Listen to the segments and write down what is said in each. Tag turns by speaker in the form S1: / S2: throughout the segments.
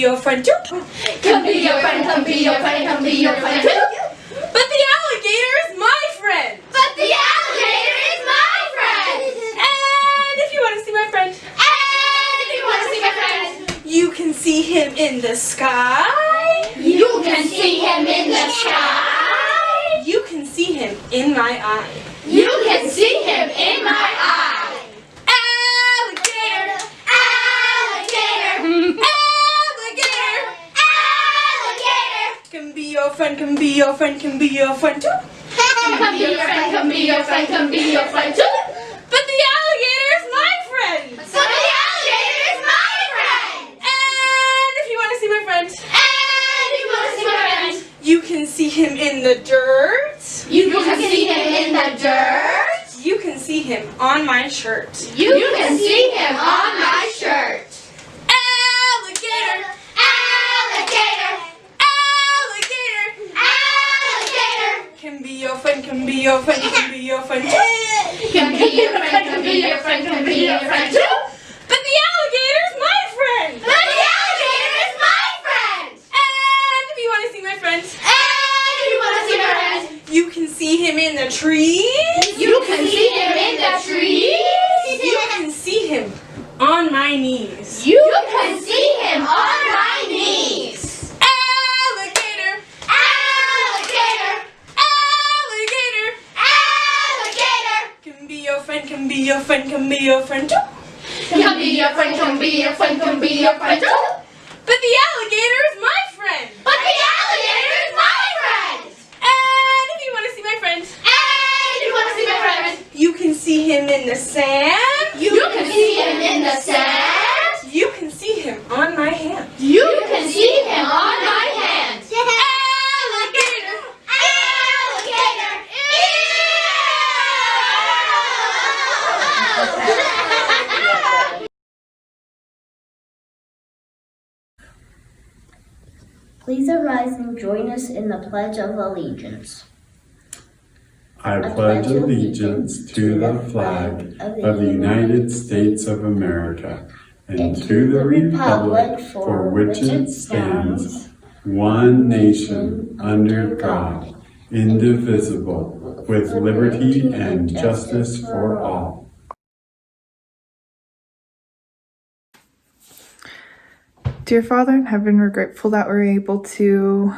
S1: your friend too.
S2: Come be your friend, come be your friend, come be your friend too.
S1: But the alligator is my friend.
S2: But the alligator is my friend.
S1: And if you want to see my friend,
S2: And if you want to see my friend,
S1: you can see him in the sky.
S2: you can see him in the sky.
S1: You can see him in my eye.
S2: You can see him in my eye.
S1: Alligator,
S2: Alligator,
S1: alligator,
S2: alligator.
S1: can be your friend, can be your friend, can be your friend too.
S2: Come be your friend, come be your friend, come be your friend too.
S1: But the alligator is my friend.
S2: So the alligator is my friend.
S1: And if you want to see my friend,
S2: And if you want to see my friend,
S1: you can see him in the dirt.
S2: you can see him in the dirt.
S1: You can see him on my shirt.
S2: You can see him on my shirt.
S1: Alligator,
S2: Alligator,
S1: alligator,
S2: alligator.
S1: can be your friend, can be your friend, can be your friend too.
S2: Can be your friend, can be your friend, can be your friend too.
S1: But the alligator's my friend.
S2: But the alligator is my friend.
S1: And if you want to see my friend,
S2: And if you want to see my friend,
S1: you can see him in the trees.
S2: you can see him in the trees.
S1: You can see him on my knees.
S2: You can see him on my knees.
S1: Alligator,
S2: Alligator,
S1: alligator,
S2: alligator.
S1: can be your friend, can be your friend, can be your friend too.
S2: Can be your friend, can be your friend, can be your friend too.
S1: But the alligator is my friend.
S2: But the alligator is my friend.
S1: And if you want to see my friend,
S2: And if you want to see my friend,
S1: you can see him in the sand.
S2: you can see him in the sand.
S1: You can see him on my hand.
S2: You can see him on my hand.
S1: Alligator,
S2: Alligator.
S3: Please arise and join us in the Pledge of Allegiance.
S4: I pledge allegiance to the flag of the United States of America and to the republic for which it stands, one nation under God, indivisible, with liberty and justice for all.
S5: Dear Father in heaven, we're grateful that we're able to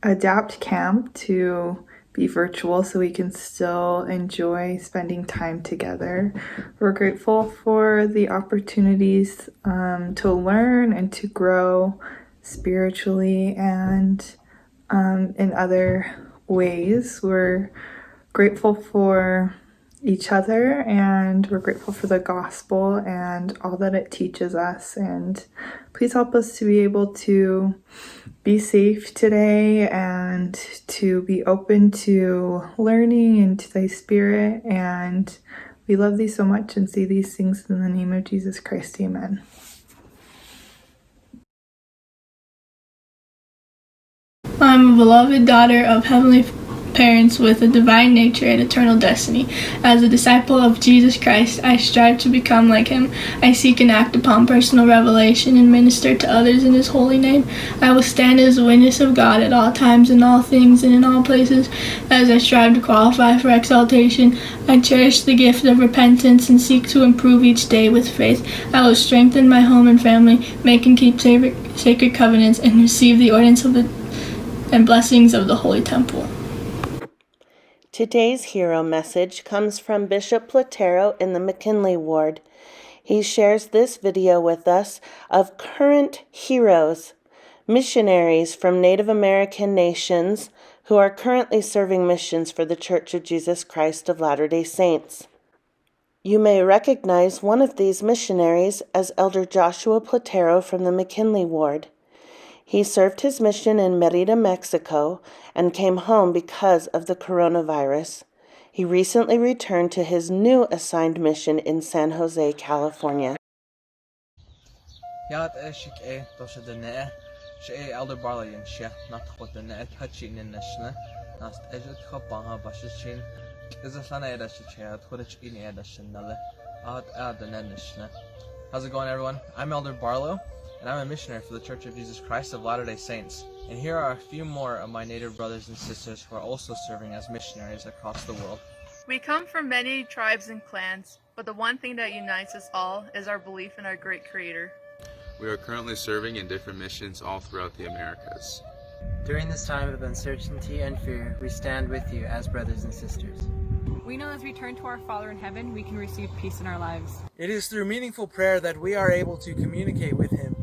S5: adapt camp to be virtual so we can still enjoy spending time together. We're grateful for the opportunities to learn and to grow spiritually and in other ways. We're grateful for each other, and we're grateful for the gospel and all that it teaches us. And please help us to be able to be safe today and to be open to learning and to thy spirit. And we love thee so much and say these things in the name of Jesus Christ. Amen.
S6: I'm a beloved daughter of heavenly parents with a divine nature and eternal destiny. As a disciple of Jesus Christ, I strive to become like him. I seek and act upon personal revelation and minister to others in his holy name. I will stand as a witness of God at all times, in all things, and in all places. As I strive to qualify for exaltation, I cherish the gift of repentance and seek to improve each day with faith. I will strengthen my home and family, make and keep sacred covenants, and receive the ordinance of and blessings of the Holy Temple.
S7: Today's hero message comes from Bishop Platero in the McKinley ward. He shares this video with us of current heroes, missionaries from Native American nations who are currently serving missions for the Church of Jesus Christ of Latter-day Saints. You may recognize one of these missionaries as Elder Joshua Platero from the McKinley ward. He served his mission in Merida, Mexico, and came home because of the coronavirus. He recently returned to his new assigned mission in San Jose, California.
S8: Elder Barley and Chef, not what the net touching in the Shna, not Edget Hopanga Bashichin, is a son of the chair, Twitch in the Shinale, out the Nenishna. How's it going, everyone? I'm Elder Barlow. and I'm a missionary for the Church of Jesus Christ of Latter-day Saints. And here are a few more of my Native brothers and sisters who are also serving as missionaries across the world.
S5: We come from many tribes and clans, but the one thing that unites us all is our belief in our great Creator.
S9: We are currently serving in different missions all throughout the Americas.
S10: During this time of uncertainty and fear, we stand with you as brothers and sisters.
S11: We know as we turn to our Father in heaven, we can receive peace in our lives.
S12: It is through meaningful prayer that we are able to communicate with Him.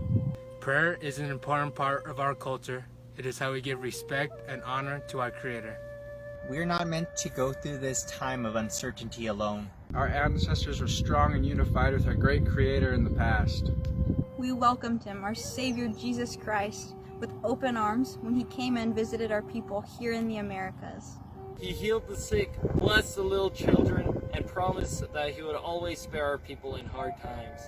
S13: Prayer is an important part of our culture. It is how we give respect and honor to our Creator.
S10: We are not meant to go through this time of uncertainty alone.
S14: Our ancestors were strong and unified with our great Creator in the past.
S15: We welcomed Him, our Savior Jesus Christ, with open arms when He came and visited our people here in the Americas.
S16: He healed the sick, blessed the little children, and promised that He would always spare our people in hard times.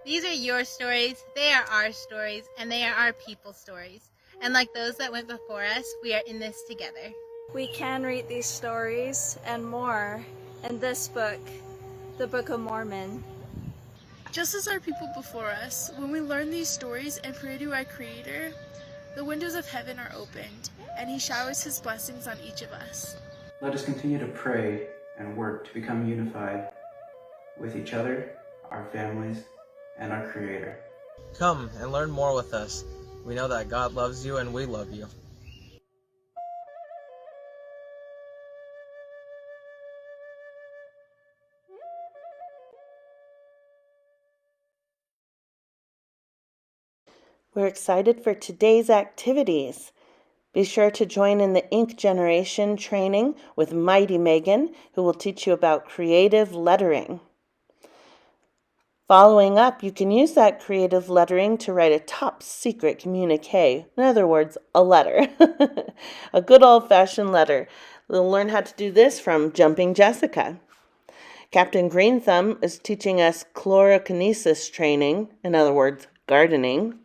S17: These are your stories, they are our stories, and they are our people's stories. And like those that went before us, we are in this together.
S15: We can read these stories and more in this book, the Book of Mormon.
S6: Just as our people before us, when we learn these stories and pray to our Creator, the windows of heaven are opened, and He showers His blessings on each of us.
S18: Let us continue to pray and work to become unified with each other, our families, and our Creator.
S8: Come and learn more with us. We know that God loves you and we love you.
S7: We're excited for today's activities. Be sure to join in the Ink Generation training with Mighty Megan, who will teach you about creative lettering. Following up, you can use that creative lettering to write a top secret communique. In other words, a letter. A good old-fashioned letter. We'll learn how to do this from Jumping Jessica. Captain Green Thumb is teaching us chlorokinesis training, in other words, gardening.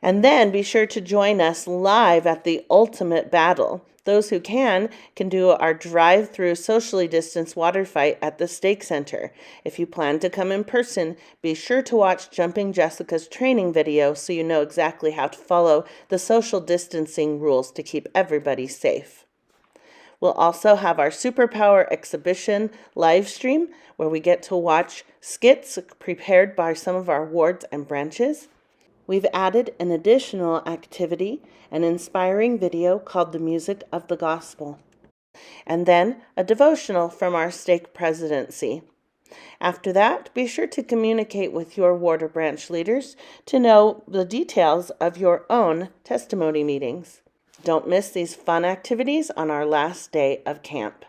S7: And then be sure to join us live at the ultimate battle. Those who can do our drive-through socially distanced water fight at the Stake Center. If you plan to come in person, be sure to watch Jumping Jessica's training video so you know exactly how to follow the social distancing rules to keep everybody safe. We'll also have our Superpower exhibition live stream where we get to watch skits prepared by some of our wards and branches. We've added an additional activity, an inspiring video called The Music of the Gospel, and then a devotional from our stake presidency. After that, be sure to communicate with your ward or branch leaders to know the details of your own testimony meetings. Don't miss these fun activities on our last day of camp.